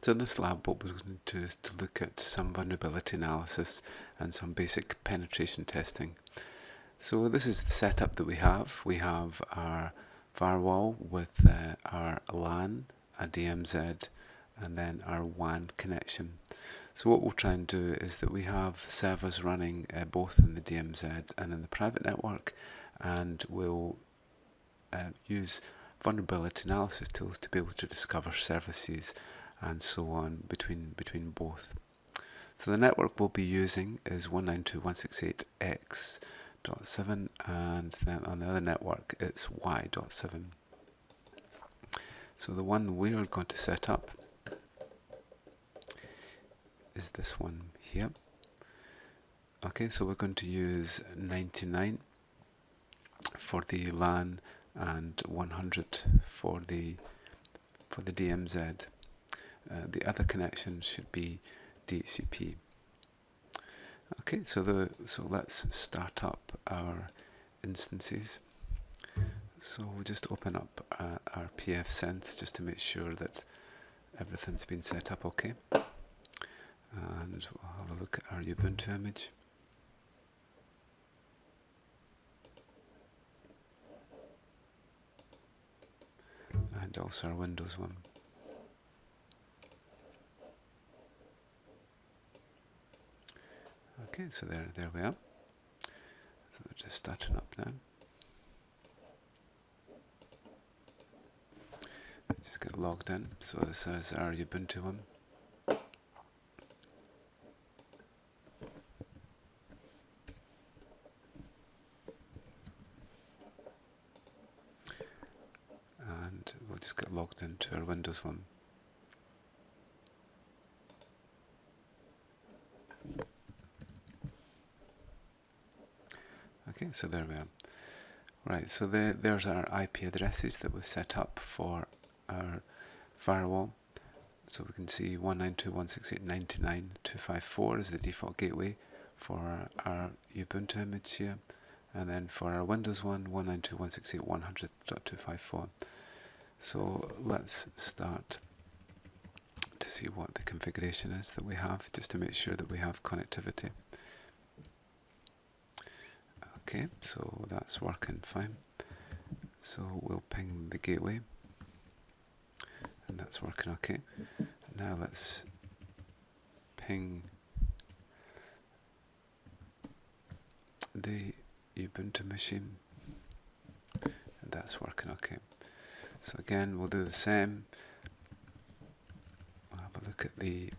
So in this lab, what we're going to do is to look at some vulnerability analysis and some basic penetration testing. So this is the setup that we have. We have our firewall with our LAN, a DMZ, and then our WAN connection. So what we'll try and do is that we have servers running both in the DMZ and in the private network, and we'll use vulnerability analysis tools to be able to discover services and so on between both. So the network we'll be using is 192.168x.7, and then on the other network it's y.7. So the one we are going to set up is this one here. Okay, so we're going to use 99 for the LAN and 100 for the DMZ. The other connection should be DHCP. Okay, so let's start up our instances. So we'll just open up our pfSense just to make sure that everything's been set up okay. And we'll have a look at our Ubuntu image. And also our Windows one. Okay, so there we are. So they're just starting up now. Just get logged in. So this is our Ubuntu one. And we'll just get logged into our Windows one. Okay, so there we are. Right, so there's our IP addresses that we've set up for our firewall. So we can see 192.168.99.254 is the default gateway for our Ubuntu image here. And then for our Windows one, 192.168.100.254. So let's start to see what the configuration is that we have, just to make sure that we have connectivity. Okay, so that's working fine. So we'll ping the gateway, and that's working okay. Now let's ping the Ubuntu machine, and that's working okay. So again, we'll do the same. We'll have a look at the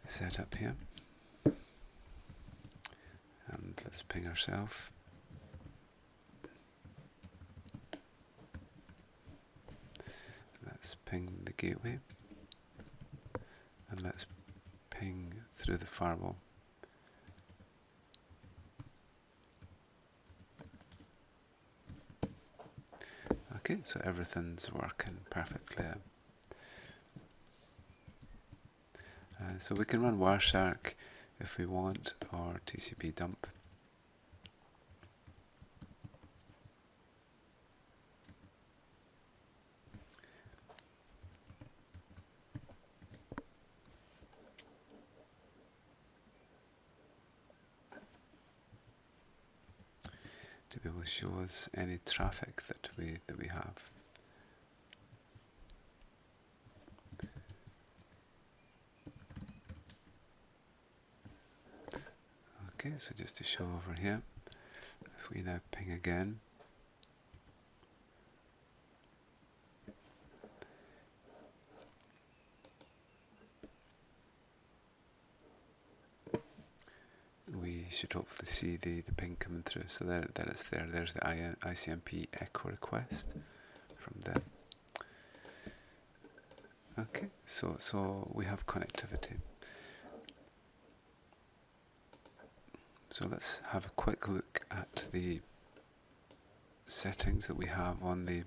setup here. And let's ping ourselves. Let's ping the gateway. And let's ping through the firewall. Okay, so everything's working perfectly. So we can run Wireshark if we want, or TCP dump. To be able to show us any traffic that we have. Okay, so just to show over here, if we now ping again, we should hopefully see the ping coming through. So there it's there. There's the ICMP echo request from them. Okay, so we have connectivity. So let's have a quick look at the settings that we have on the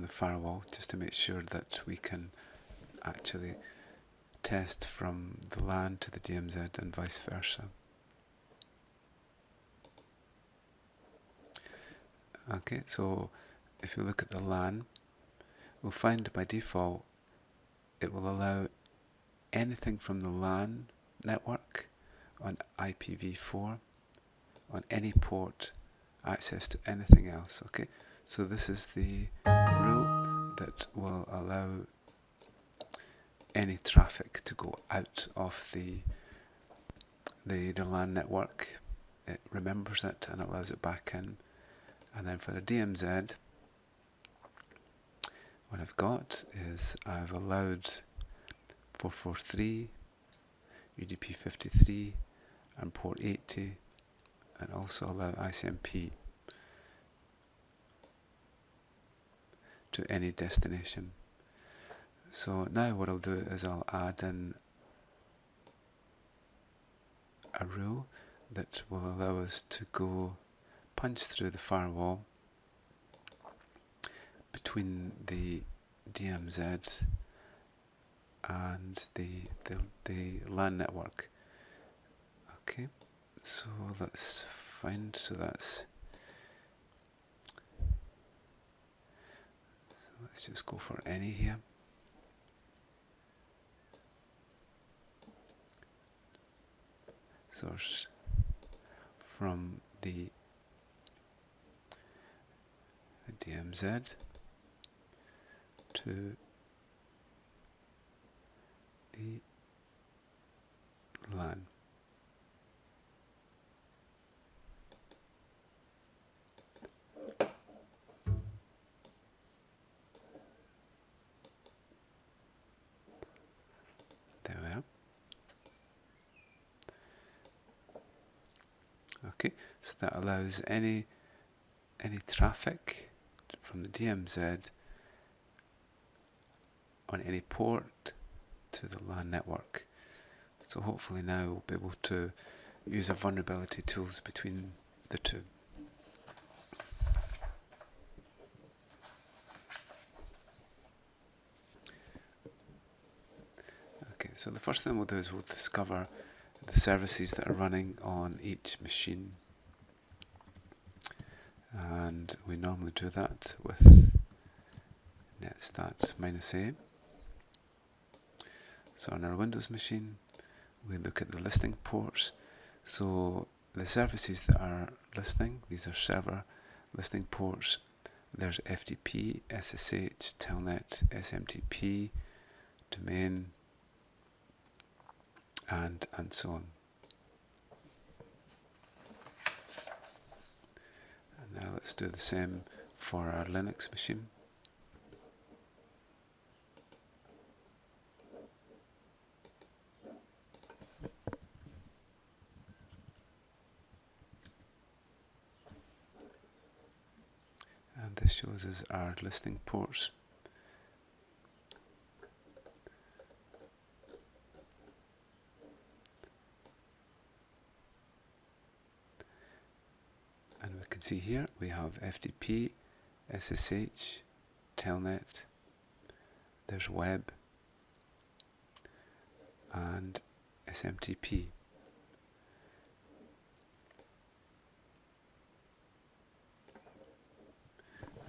firewall, just to make sure that we can actually test from the LAN to the DMZ and vice versa. Okay, so if you look at the LAN, we'll find by default it will allow anything from the LAN network on IPv4 on any port access to anything else. Okay, so this is the rule that will allow any traffic to go out of the LAN network. It remembers it and allows it back in. And then for a DMZ, what I've got is I've allowed 443, UDP 53 and port 80, and also allow ICMP to any destination. So now what I'll do is I'll add in a rule that will allow us to go punch through the firewall between the DMZ and the LAN network. Okay, so let's find, so let's just go for any here. Source from the DMZ to the LAN. There we are. Okay, so that allows any traffic from the DMZ on any port to the LAN network. So hopefully now we'll be able to use our vulnerability tools between the two. Okay, so the first thing we'll do is we'll discover the services that are running on each machine, and we normally do that with netstat -a. So on our Windows machine we look at the listening ports. So the services that are listening, these are server listening ports. There's FTP, SSH, Telnet, SMTP, domain, and so on. And now let's do the same for our Linux machine. And this shows us our listening ports. And we can see here we have FTP, SSH, Telnet, there's web, and SMTP.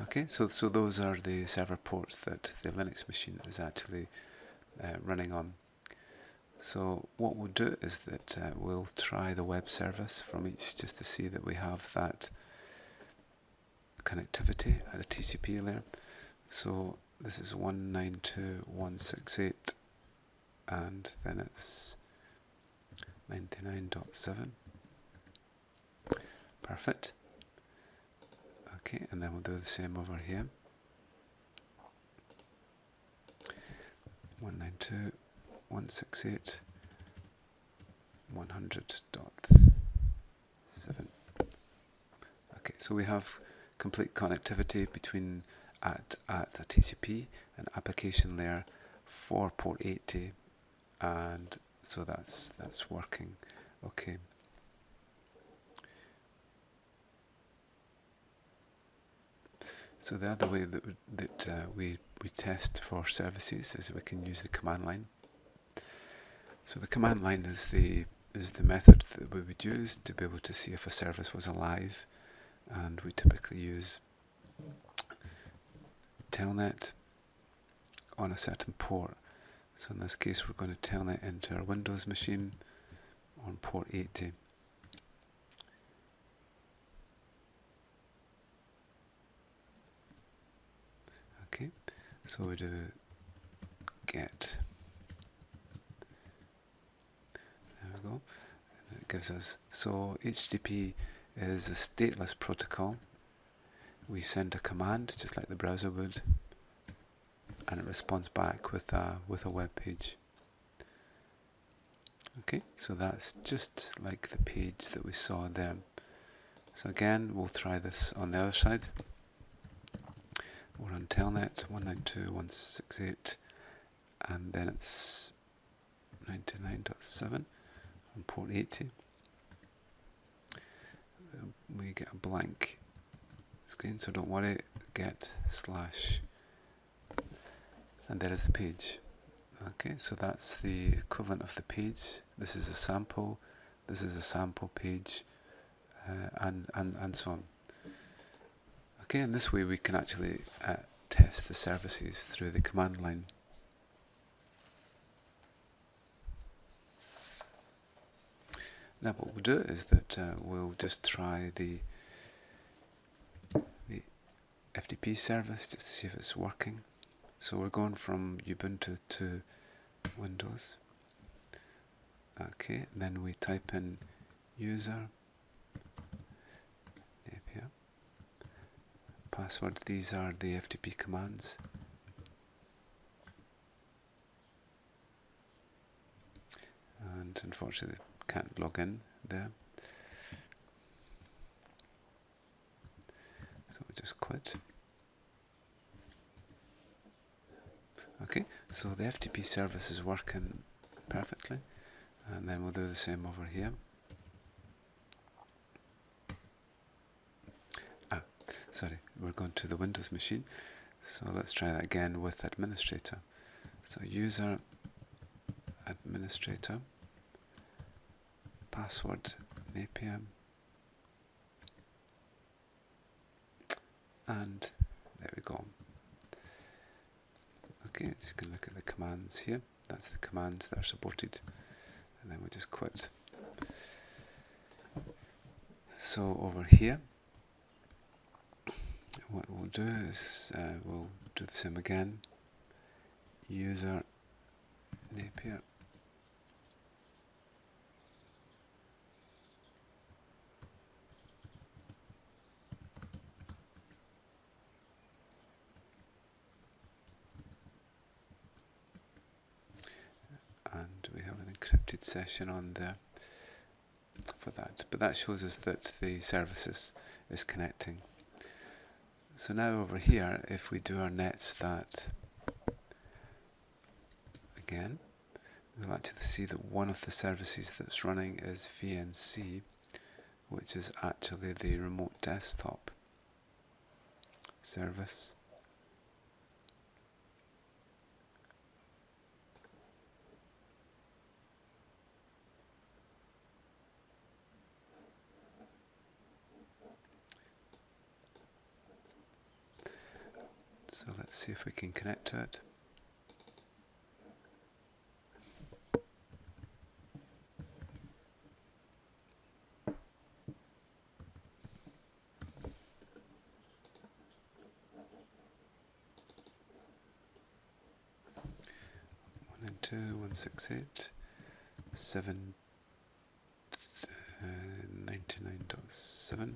Okay, so those are the server ports that the Linux machine is actually running on. So what we'll do is that we'll try the web service from each just to see that we have that connectivity at a TCP layer. So this is 192.168 and then it's 99.7. Perfect. Okay, and then we'll do the same over here. 192.168 100.7. Okay, so we have complete connectivity between at a TCP and application layer for port 80, and so that's working. Okay. So the other way that we test for services is we can use the command line. So the command line is the method that we would use to be able to see if a service was alive, and we typically use telnet on a certain port. So in this case we're going to telnet into our Windows machine on port 80. Okay, so we do get, there we go, and it gives us, so HTTP is a stateless protocol. We send a command just like the browser would, and it responds back with a web page. Okay, so that's just like the page that we saw there. So again, we'll try this on the other side. We're on telnet 192.168, and then it's 99.7 on port 80. We get a blank screen, so don't worry, get slash, and there is the page. Okay, so that's the equivalent of the page. This is a sample, this is a sample page, and so on. Okay, in this way we can actually test the services through the command line. Now what we'll do is that we'll just try the FTP service just to see if it's working. So we're going from Ubuntu to Windows. Okay, and then we type in user, API, password. These are the FTP commands. And unfortunately can't log in there. So we just quit. Okay, so the FTP service is working perfectly, and then we'll do the same over here. Sorry, we're going to the Windows machine, so let's try that again with administrator. So user, administrator, password, API, and there we go. Okay, so you can look at the commands here. That's the commands that are supported, and then we just quit. So over here, what we'll do is we'll do the same again. User, Napier, and we have an encrypted session on there for that, but that shows us that the service is connecting. So now over here, if we do our netstat again, we'll actually see that one of the services that's running is VNC, which is actually the remote desktop service. So let's see if we can connect to it. One and 168 99.7.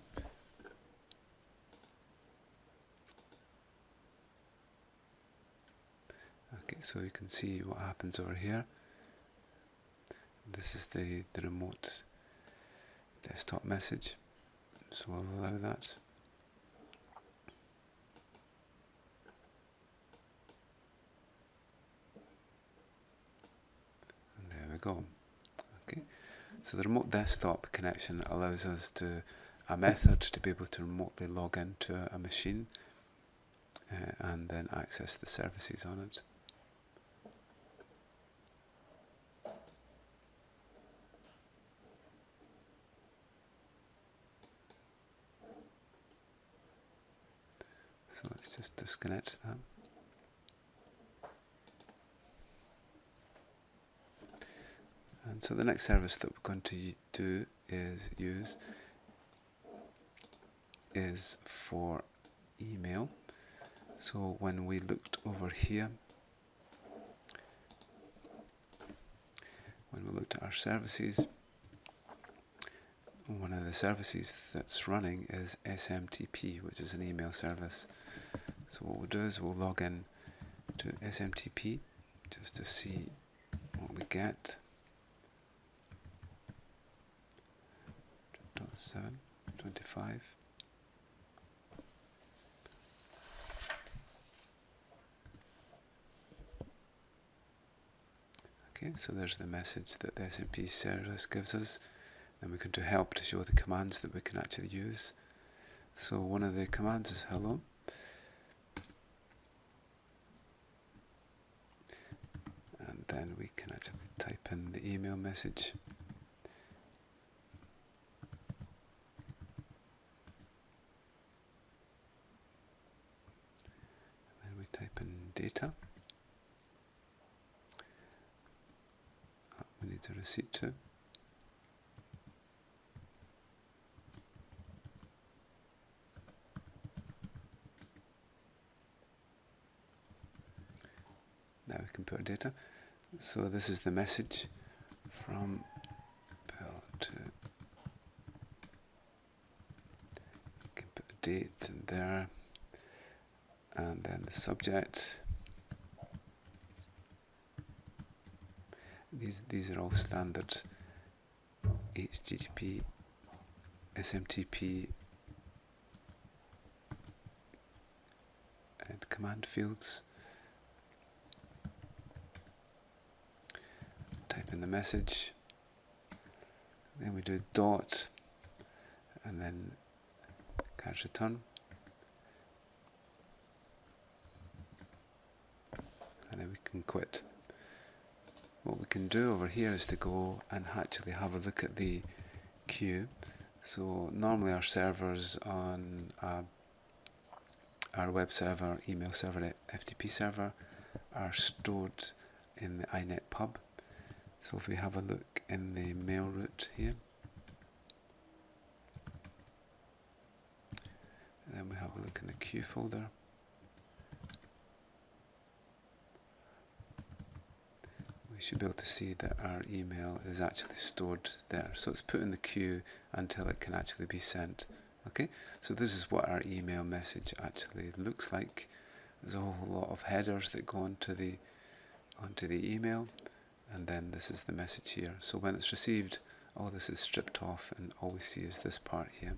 Okay, so you can see what happens over here. This is the remote desktop message, so we'll allow that. And there we go. Okay, so the remote desktop connection allows us a method to be able to remotely log into a machine and then access the services on it. So let's just disconnect that. And so the next service that we're going to use is for email. So when we looked over here, when we looked at our services, one of the services that's running is SMTP, which is an email service. So what we'll do is we'll log in to SMTP just to see what we get. 7.25. Okay, so there's the message that the SMP service gives us. Then we can do help to show the commands that we can actually use. So one of the commands is hello. And then we can actually type in the email message. And then we type in data. We need a receipt too. Now we can put our data. So this is the message from Bill to. You can put the date in there, and then the subject. These are all standard HTTP, SMTP, and command fields. Type in the message, then we do dot, and then cache return, and then we can quit. What we can do over here is to go and actually have a look at the queue. So normally our servers on our web server, email server, FTP server are stored in the inet pub. So if we have a look in the mail route here, and then we have a look in the queue folder, we should be able to see that our email is actually stored there. So it's put in the queue until it can actually be sent. Okay, so this is what our email message actually looks like. There's a whole lot of headers that go onto the email, and then this is the message here. So when it's received, all this is stripped off, and all we see is this part here.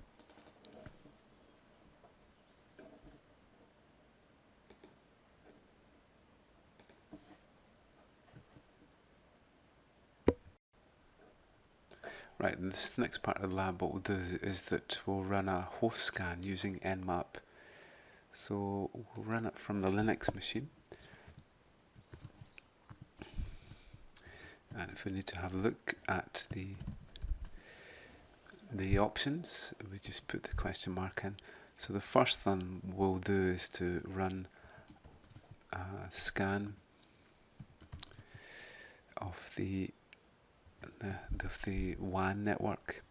Right, and this next part of the lab, what we'll do is that we'll run a host scan using Nmap. So we'll run it from the Linux machine. And if we need to have a look at the options, we just put the question mark in. So the first thing we'll do is to run a scan of the WAN network.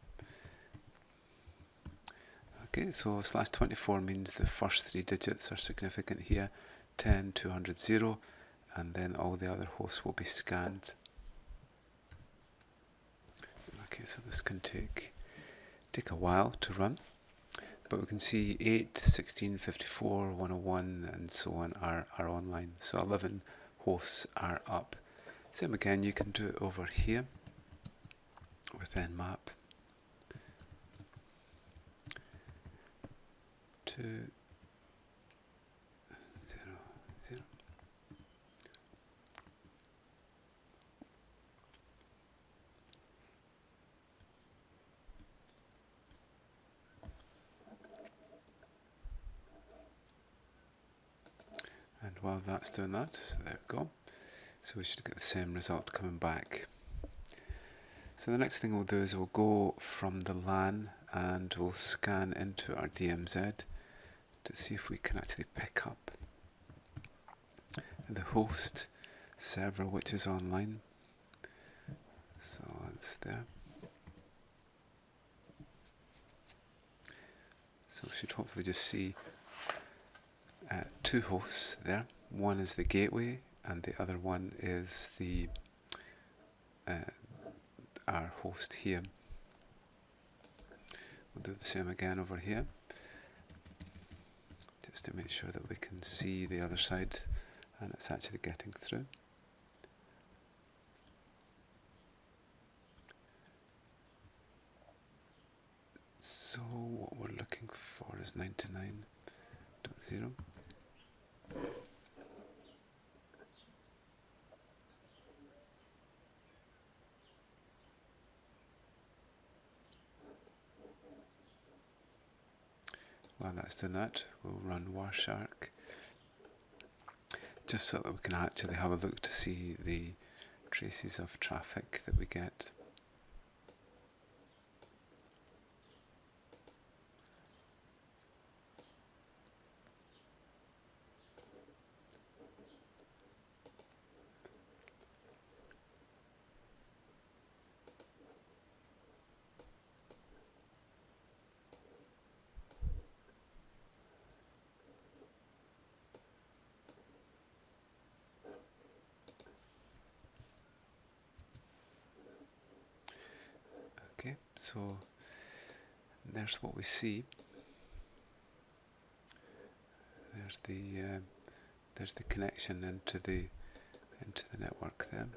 Okay, so /24 means the first 3 digits are significant here, 10, 200, 0, and then all the other hosts will be scanned. Okay, so this can take a while to run, but we can see 8, 16, 54, 101, and so on are online. So 11 hosts are up. Same again, you can do it over here with Nmap. 2, 0, 0. And while that's doing that, so there we go. So we should get the same result coming back. So the next thing we'll do is we'll go from the LAN and we'll scan into our DMZ to see if we can actually pick up the host server which is online. So That's there. So we should hopefully just see two hosts there. One is the gateway and the other one is the our host here. We'll do the same again over here, just to make sure that we can see the other side and it's actually getting through. So what we're looking for is 99.0. While that's doing that, we'll run Wireshark, just so that we can actually have a look to see the traces of traffic that we get. Okay, so there's what we see. There's the connection into the network there.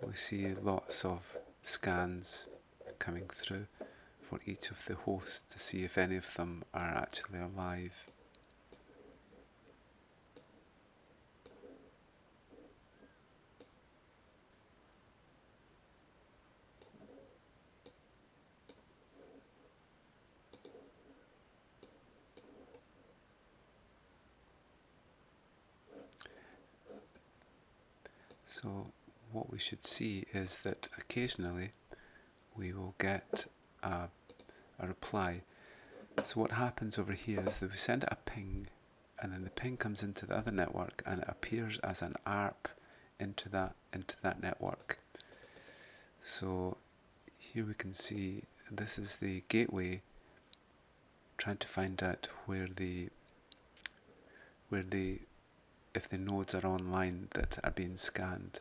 We see lots of scans coming through for each of the hosts to see if any of them are actually alive. So what we should see is that occasionally we will get a reply. So what happens over here is that we send it a ping, and then the ping comes into the other network and it appears as an ARP into that network. So here we can see this is the gateway trying to find out if the nodes are online that are being scanned.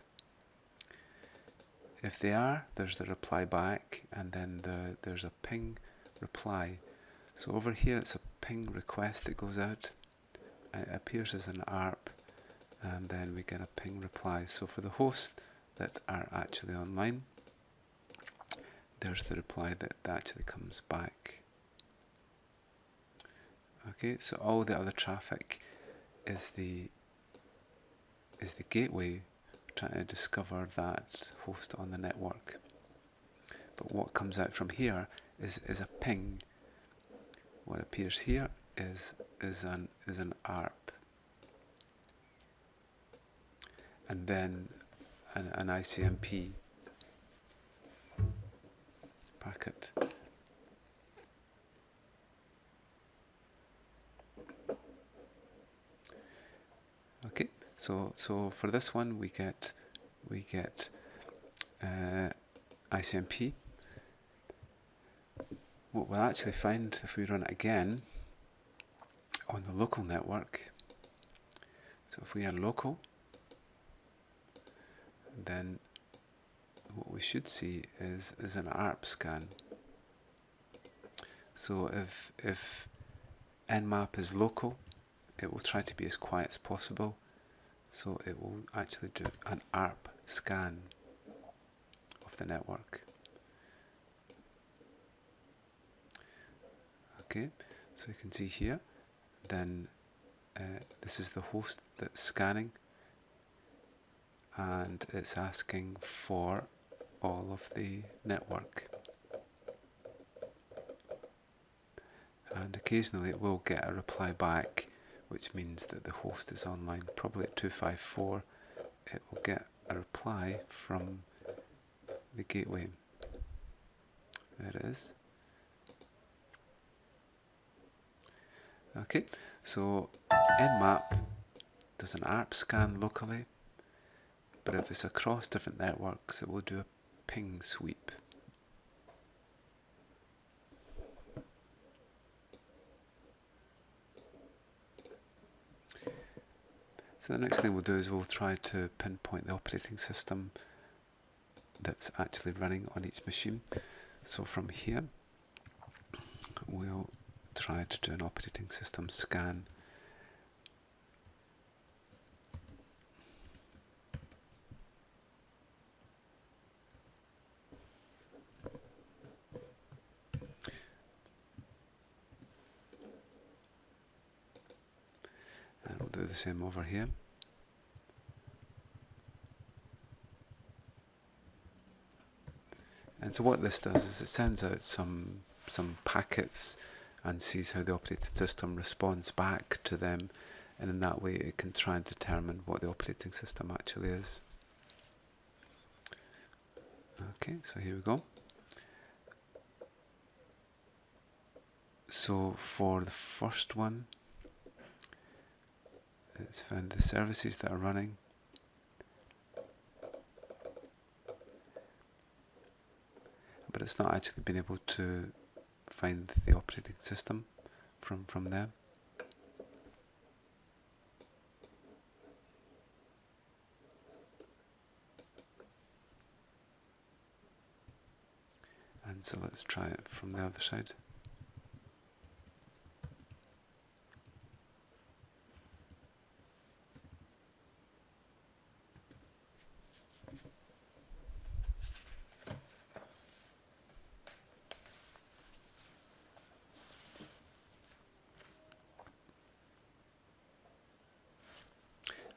If they are, there's the reply back, and then there's a ping reply. So over here it's a ping request that goes out, it appears as an ARP, and then we get a ping reply. So for the hosts that are actually online, there's the reply that actually comes back. Okay, so all the other traffic is the gateway trying to discover that host on the network. But what comes out from here is a ping. What appears here is an ARP, and then an ICMP packet. Okay, so for this one we get ICMP. What we'll actually find if we run it again on the local network, so if we are local, then what we should see is an ARP scan. So if Nmap is local, it will try to be as quiet as possible, so it will actually do an ARP scan of the network. Okay, so you can see here, then this is the host that's scanning, and it's asking for all of the network. And occasionally it will get a reply back, which means that the host is online. Probably at 254 it will get a reply from the gateway. There it is. Okay, so Nmap does an ARP scan locally, but if it's across different networks it will do ping sweep. So the next thing we'll do is we'll try to pinpoint the operating system that's actually running on each machine. So from here we'll try to do an operating system scan. And we'll do the same over here. And so what this does is it sends out some packets and sees how the operating system responds back to them, and in that way it can try and determine what the operating system actually is. Okay, so here we go. So for the first one, it's found the services that are running. But it's not actually been able to find the operating system from there. And so let's try it from the other side.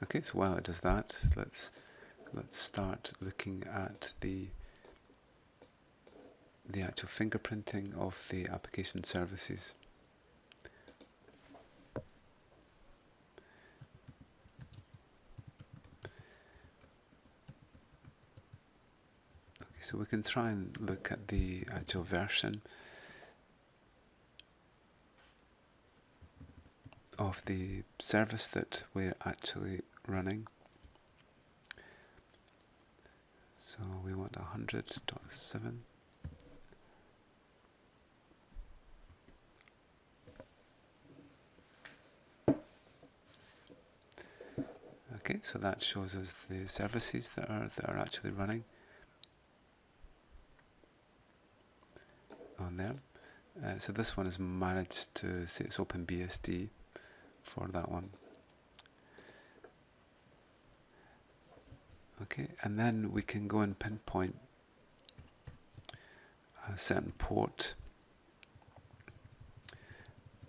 Okay, so while it does that, let's start looking at the actual fingerprinting of the application services. Okay, so we can try and look at the actual version of the service that we're actually running. So we want 100.7. Okay, so that shows us the services that are actually running on there. So this one has managed to say it's OpenBSD for that one. Okay, and then we can go and pinpoint a certain port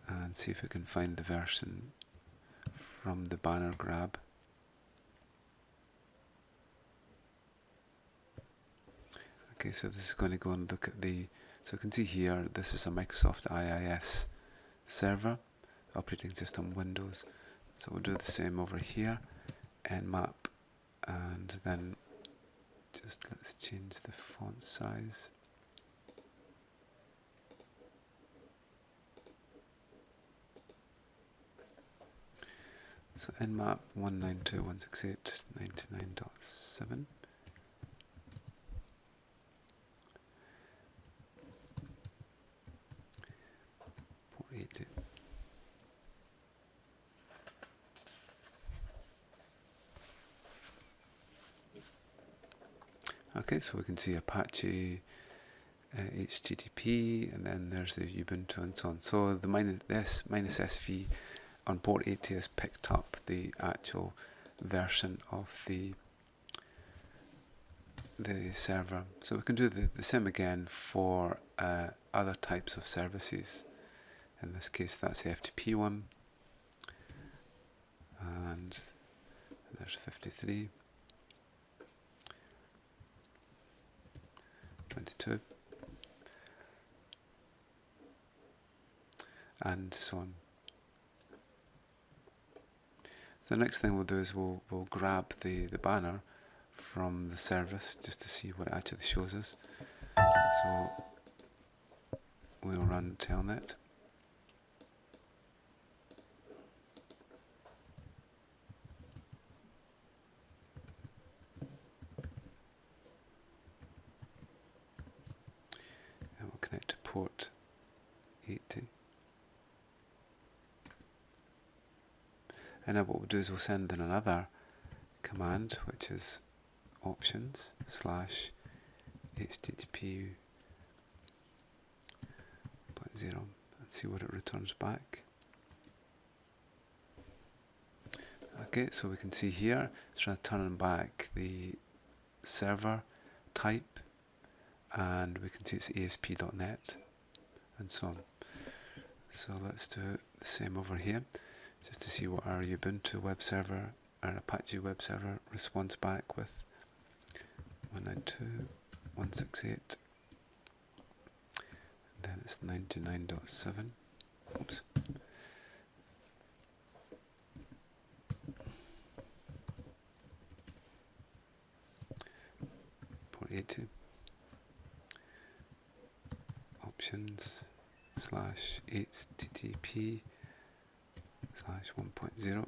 and see if we can find the version from the banner grab. Okay, so this is going to go and look at so you can see here, this is a Microsoft IIS server, operating system Windows. So we'll do the same over here, nmap, and then just let's change the font size. So nmap 192.168.99.7. Port 80. Okay, so we can see Apache, HTTP, and then there's the Ubuntu and so on. So the -SV on port 80 has picked up the actual version of the server. So we can do the same again for other types of services. In this case, that's the FTP one, and there's 53, 22, and so on. So the next thing we'll do is we'll grab the banner from the service just to see what it actually shows us. So we'll run telnet. port 80. And now what we'll do is we'll send in another command, which is options /http 1.0 and see what it returns back. Okay, so we can see here it's returning back the server type, and we can see it's ASP.NET and so on. So let's do the same over here, just to see what our Ubuntu web server, our Apache web server responds back with. 192.168, then it's 99.7. Oops. Port 80. Options /http /1.0.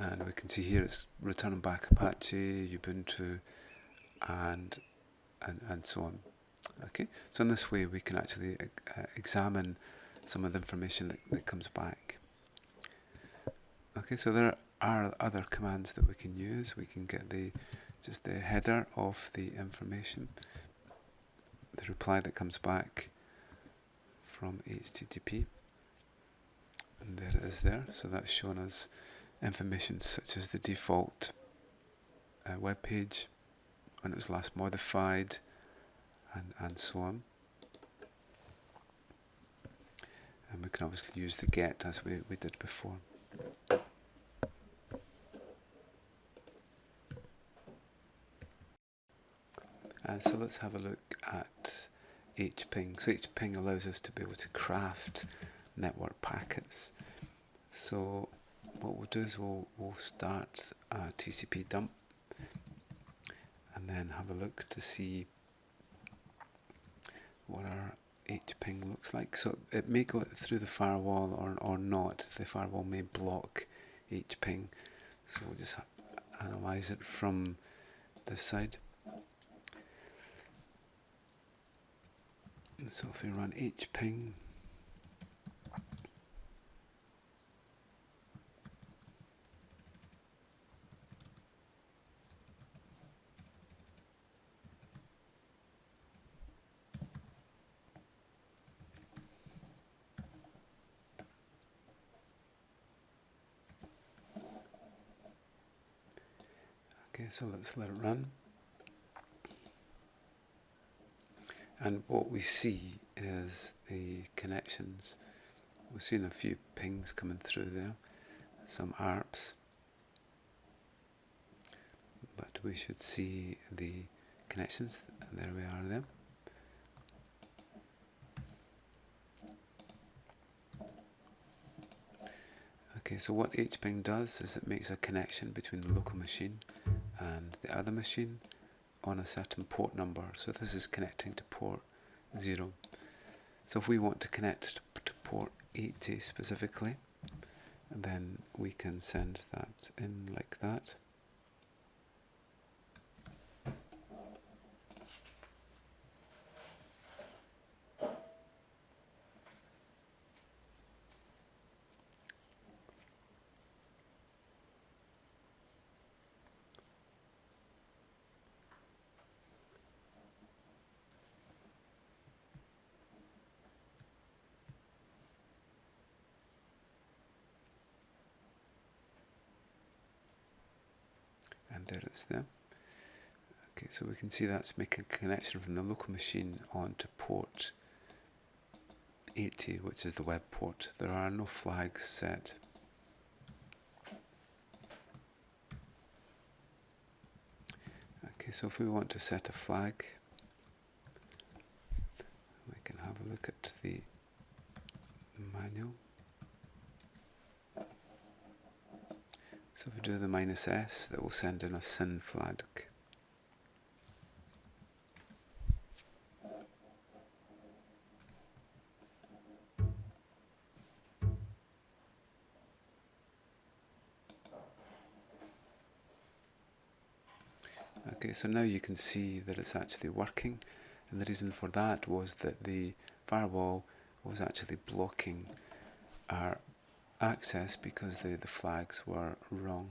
And we can see here it's returning back Apache, Ubuntu, and so on. Okay, so in this way we can actually examine some of the information that comes back. Okay, so there are other commands that we can use. We can get just the header of the information, the reply that comes back from HTTP, and there it is there. So that's showing us information such as the default web page, when it was last modified, and so on. And we can obviously use the get as we did before. So let's have a look at hping. So hping allows us to be able to craft network packets. So what we'll do is we'll start a TCP dump and then have a look to see what our hping looks like. So it may go through the firewall or not. The firewall may block hping. So we'll just analyze it from this side. And so if we run hping, okay, so let's let it run. And what we see is the connections. We're seeing a few pings coming through there, some ARPs, but we should see the connections. There we are there. Okay, so what hping does is it makes a connection between the local machine and the other machine on a certain port number. So this is connecting to port 0. So if we want to connect to port 80 specifically, then we can send that in like that. And there it is there. Okay, so we can see that's making a connection from the local machine onto port 80, which is the web port. There are no flags set. Okay, so if we want to set a flag, we can have a look at the manual. So if we do the -s, that will send in a SYN flag. Okay, so now you can see that it's actually working. And the reason for that was that the firewall was actually blocking our access because the flags were wrong.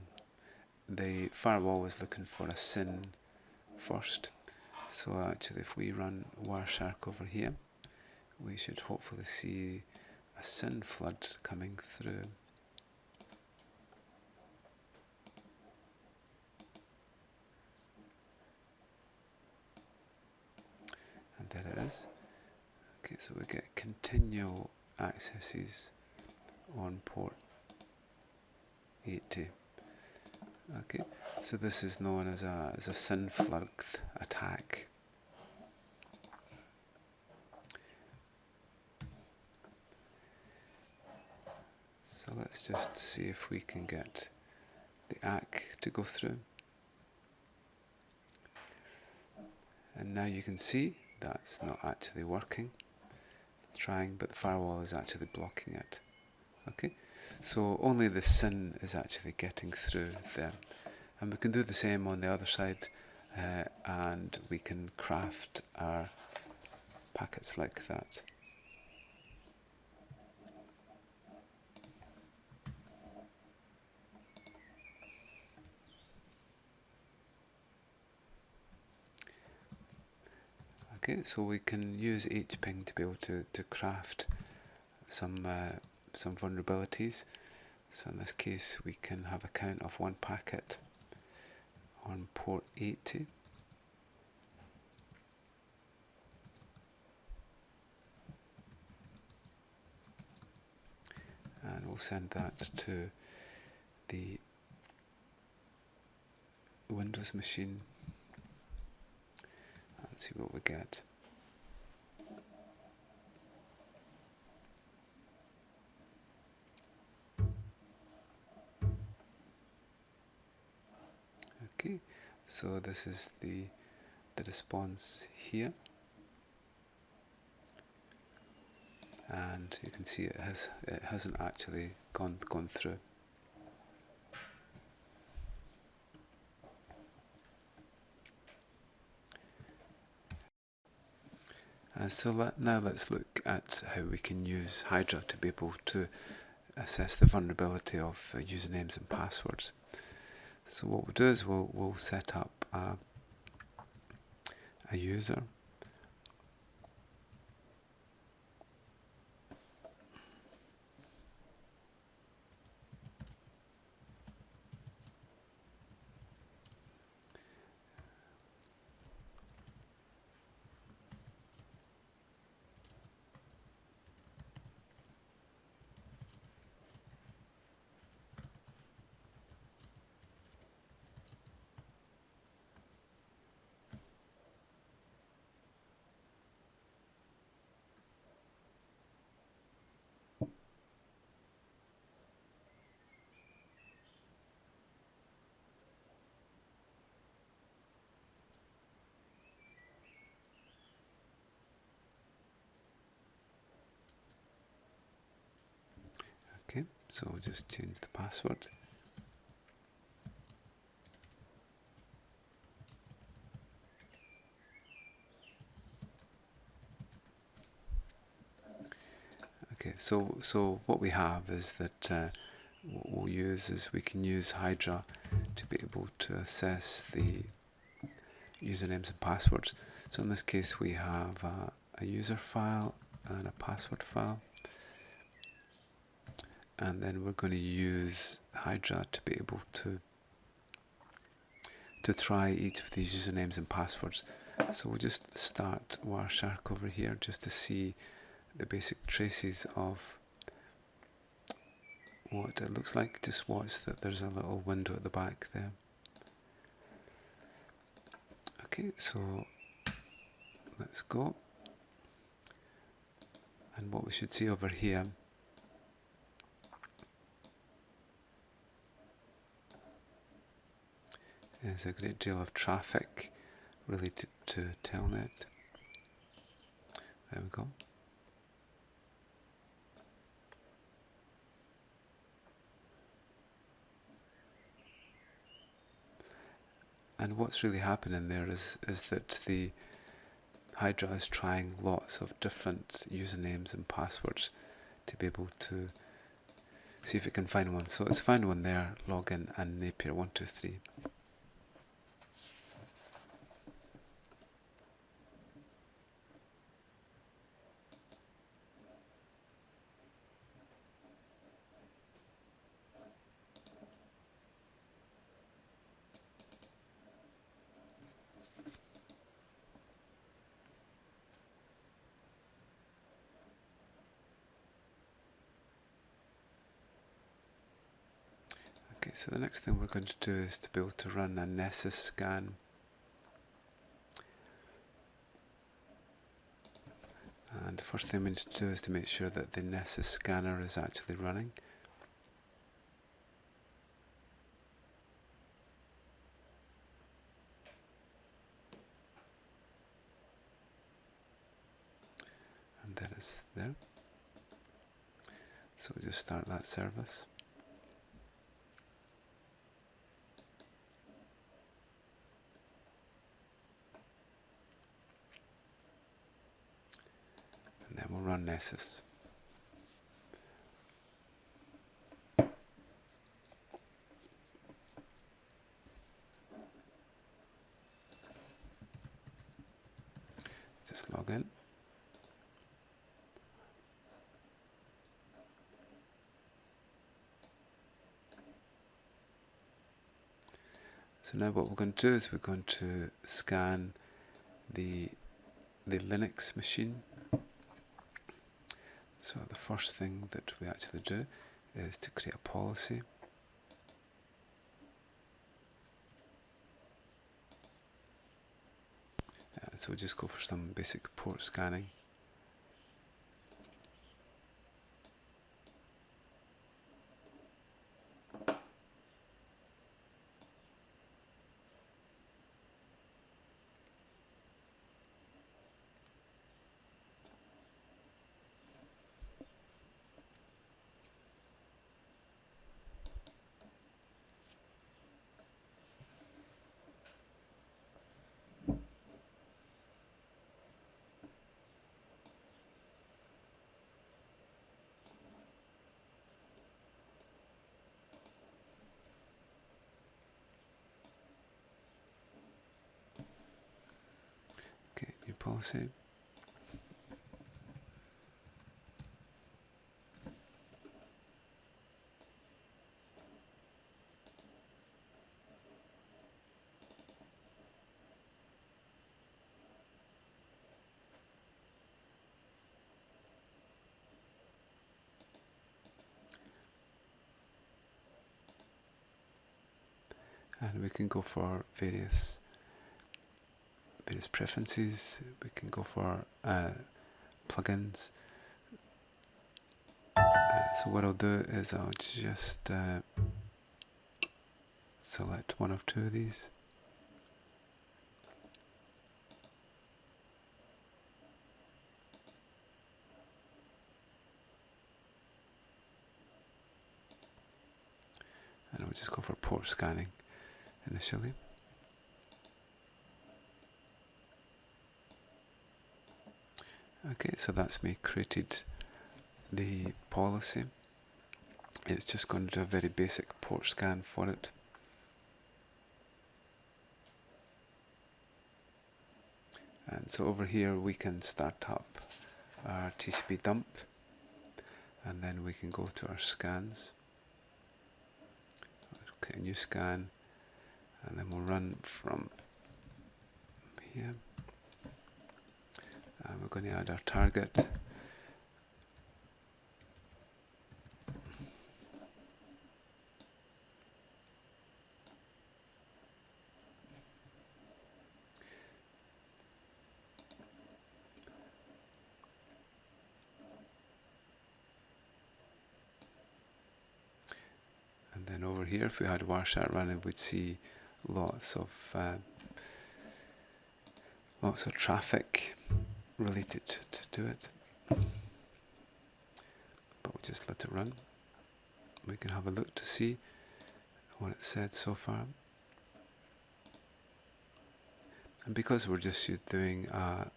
The firewall was looking for a SYN first. So actually if we run Wireshark over here, we should hopefully see a SYN flood coming through. And there it is. Okay, so we get continual accesses on port 80. Okay, so this is known as a SYN flood attack. So let's just see if we can get the ACK to go through. And now you can see that's not actually working. It's trying, but the firewall is actually blocking it. Okay, so only the SYN is actually getting through there. And we can do the same on the other side, and we can craft our packets like that. Okay, so we can use hping to be able to craft some vulnerabilities. So in this case we can have a count of one packet on port 80. And we'll send that to the Windows machine and see what we get. Okay, so this is the response here, and you can see it hasn't actually gone through. So now let's look at how we can use Hydra to be able to assess the vulnerability of usernames and passwords. So what we'll do is we'll set up a user. Okay, so we'll just change the password. Okay, so what we have is that what we'll use is we can use Hydra to be able to assess the usernames and passwords. So in this case we have a user file and a password file, and then we're going to use Hydra to be able to try each of these usernames and passwords. So we'll just start Wireshark over here just to see the basic traces of what it looks like. Just watch that there's a little window at the back there. Okay, so let's go. And what we should see over here is a great deal of traffic related to Telnet. There we go. And what's really happening there is that the Hydra is trying lots of different usernames and passwords to be able to see if it can find one. So it's found one there, login and Napier123. Okay, so the next thing we're going to do is to be able to run a Nessus scan. And the first thing we need to do is to make sure that the Nessus scanner is actually running. And that is there. So we'll just start that service. And then we'll run Nessus. Just log in. So now what we're going to do is we're going to scan the Linux machine. So the first thing that we actually do is to create a policy. So we just go for some basic port scanning. Okay, new policy. And we can go for various preferences. We can go for plugins. So what I'll do is I'll just select one or two of these. And I'll just go for port scanning initially. Okay, so that's me created the policy. It's just going to do a very basic port scan for it. And so over here we can start up our TCP dump, and then we can go to our scans. Okay, new scan, and then we'll run from here. And we're going to add our target. And then over here, if we had Wireshark running, we'd see lots of traffic related to it. But we'll just let it run. We can have a look to see what it said so far. And because we're just doing a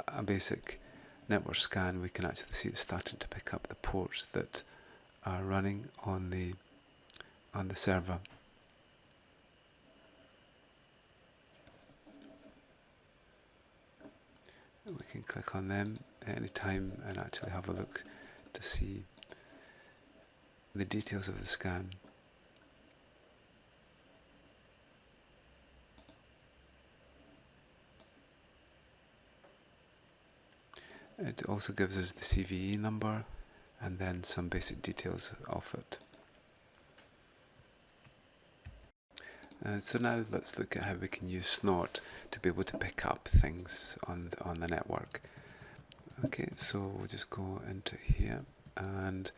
a basic network scan, we can actually see it's starting to pick up the ports that are running on the server. We can click on them at any time and actually have a look to see the details of the scan. It also gives us the CVE number and then some basic details of it. So now let's look at how we can use Snort to be able to pick up things on the network. Okay, so we'll just go into here, and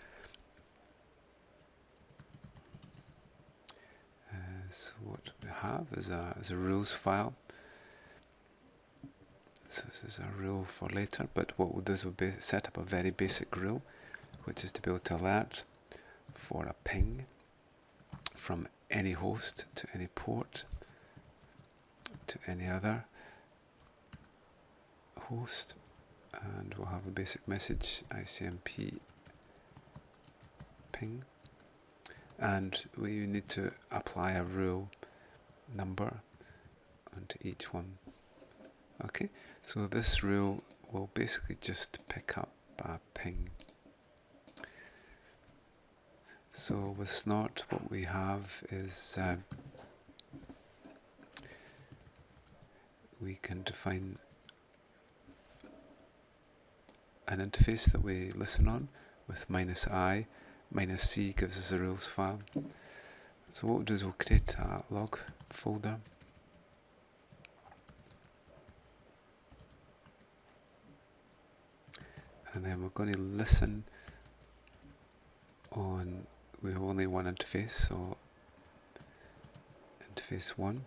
so what we have is a rules file. So this is a rule for later, but what we'll do is we'll set up a very basic rule, which is to be able to alert for a ping from any host to any port to any other host, and we'll have a basic message ICMP ping, and we need to apply a rule number onto each one. Okay, so this rule will basically just pick up a ping. So with Snort, what we have is we can define an interface that we listen on with -i. -c gives us a rules file. So what we'll do is we'll create a log folder. And then we're going to listen on, we have only one interface, so interface 1.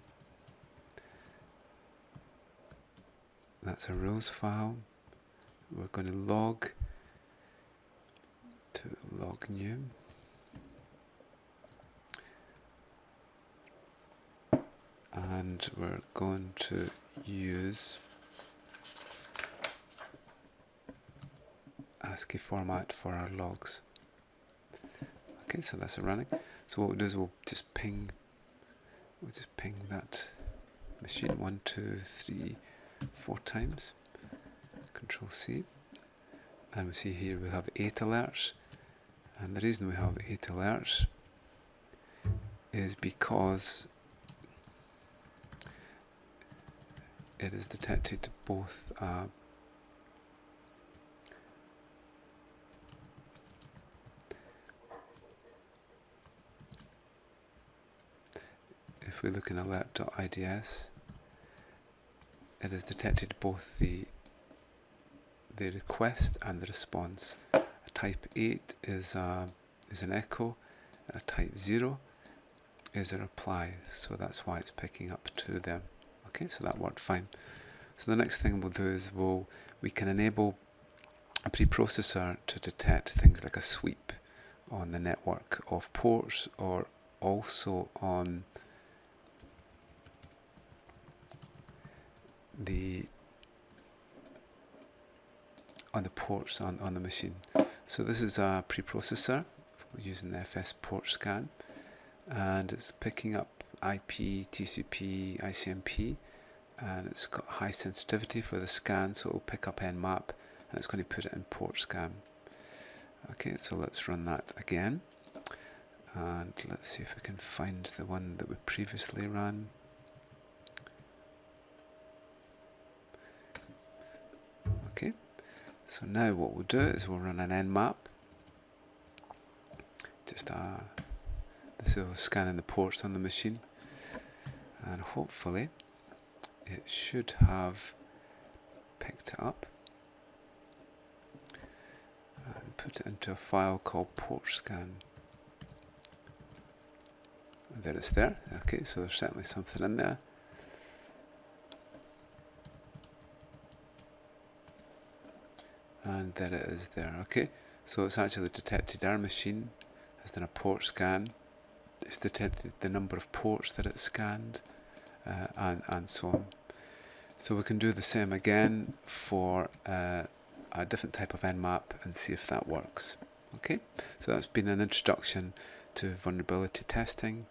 That's a rules file. We're going to log to log new. And we're going to use ASCII format for our logs. Okay, so that's running. So what we'll do is we'll just ping that machine 1, 2, 3, 4 times. Control C, and we see here we have 8 alerts, and the reason we have 8 alerts is because it is detected both if we look in alert.ids, it has detected both the request and the response. A type 8 is an echo, and a type 0 is a reply, so that's why it's picking up to them. Okay, so that worked fine. So the next thing we'll do is we can enable a preprocessor to detect things like a sweep on the network of ports, or also on the ports on the machine. So this is a preprocessor using the FS port scan, and it's picking up IP, TCP, ICMP, and it's got high sensitivity for the scan, so it will pick up Nmap, and it's going to put it in port scan. Okay, so let's run that again, and let's see if we can find the one that we previously ran. Okay, so now what we'll do is we'll run an Nmap. This is scanning the ports on the machine, and hopefully it should have picked it up and put it into a file called port scan. And there it's there. Okay, so there's certainly something in there. And there it is there. Okay, so it's actually detected our machine has done a port scan. It's detected the number of ports that it's scanned, and so on. So we can do the same again for a different type of Nmap and see if that works. Okay, so that's been an introduction to vulnerability testing.